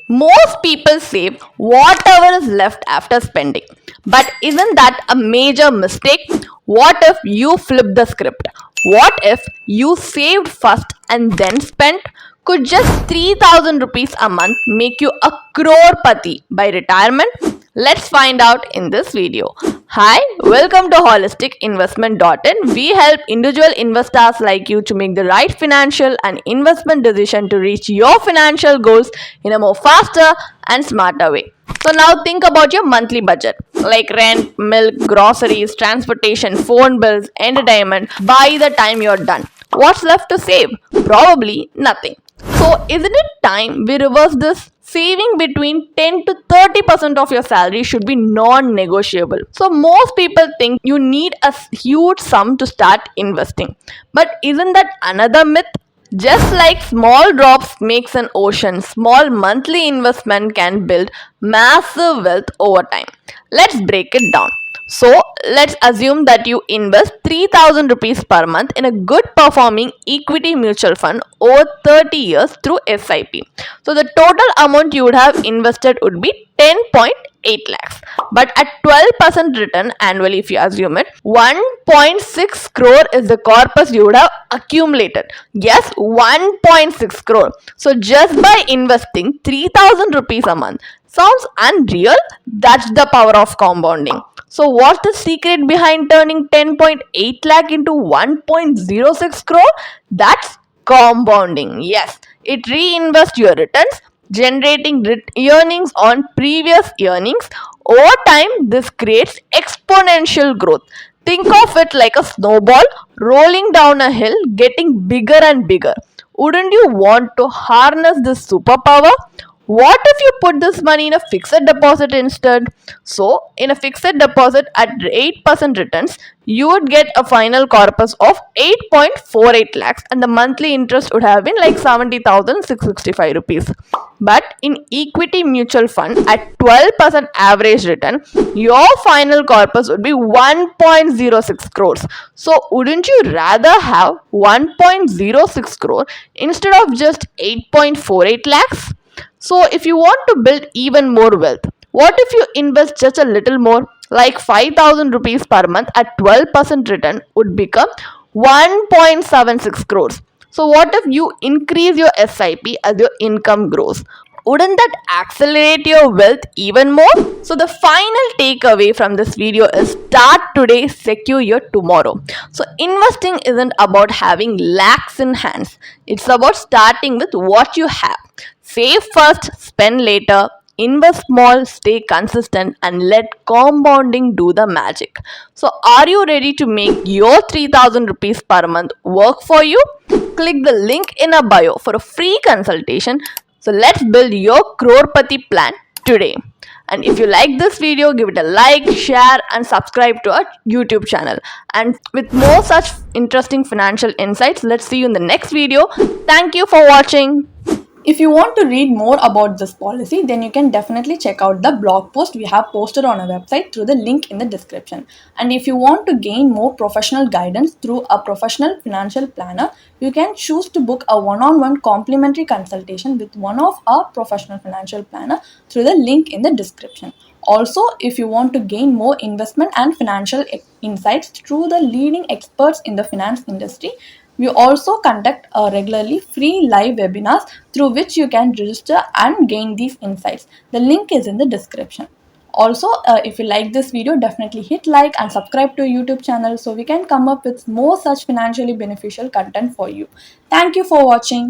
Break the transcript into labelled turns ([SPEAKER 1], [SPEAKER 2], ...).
[SPEAKER 1] Most people save whatever is left after spending. But isn't that a major mistake? What if you flip the script? What if you saved first and then spent? Could just 3000 rupees a month make you a crore pati by retirement? Let's find out in this video. Hi, welcome to holisticinvestment.in. We help individual investors like you to make the right financial and investment decision to reach your financial goals in a more faster and smarter way. So now think about your monthly budget like rent, milk, groceries, transportation, phone bills, entertainment by the time you're done. What's left to save? Probably nothing. So, isn't it time we reverse this? Saving between 10 to 30% of your salary should be non negotiable. So, most people think you need a huge sum to start investing. But isn't that another myth? Just like small drops makes an ocean, small monthly investment can build massive wealth over time. Let's break it down. So let's assume that you invest 3000 rupees per month in a good performing equity mutual fund over 30 years through SIP. So the total amount you would have invested would be 10.8 lakhs. But at 12% return annually, if you assume it, 1.6 crore is the corpus you would have accumulated. Yes, 1.6 crore. So just by investing 3000 rupees a month, sounds unreal? That's the power of compounding. So what's the secret behind turning 10.8 lakh into 1.06 crore? That's compounding. Yes, it reinvests your returns, generating earnings on previous earnings. Over time, this creates exponential growth. Think of it like a snowball rolling down a hill, getting bigger and bigger. Wouldn't you want to harness this superpower? What if you put this money in a fixed deposit instead? So, in a fixed deposit at 8% returns, you would get a final corpus of 8.48 lakhs and the monthly interest would have been like 70,665 rupees. But in equity mutual fund at 12% average return, your final corpus would be 1.06 crores. So, wouldn't you rather have 1.06 crore instead of just 8.48 lakhs? So, if you want to build even more wealth, what if you invest just a little more, like 5000 rupees per month at 12% return would become 1.76 crores? So, what if you increase your SIP as your income grows? Wouldn't that accelerate your wealth even more? So, the final takeaway from this video is start today, secure your tomorrow. So, investing isn't about having lakhs in hands, it's about starting with what you have. Save first, spend later, invest small, stay consistent, and let compounding do the magic. So, are you ready to make your 3000 rupees per month work for you? Click the link in a bio for a free consultation. So, let's build your crorepati plan today. And if you like this video, give it a like, share, and subscribe to our YouTube channel. And with more such interesting financial insights, let's see you in the next video. Thank you for watching.
[SPEAKER 2] If you want to read more about this policy, then you can definitely check out the blog post we have posted on our website through the link in the description. And if you want to gain more professional guidance through a professional financial planner, you can choose to book a one-on-one complimentary consultation with one of our professional financial planner through the link in the description. Also, if you want to gain more investment and financial insights through the leading experts in the finance industry, we also conduct regularly free live webinars through which you can register and gain these insights. The link is in the description. Also, if you like this video, definitely hit like and subscribe to our YouTube channel so we can come up with more such financially beneficial content for you. Thank you for watching.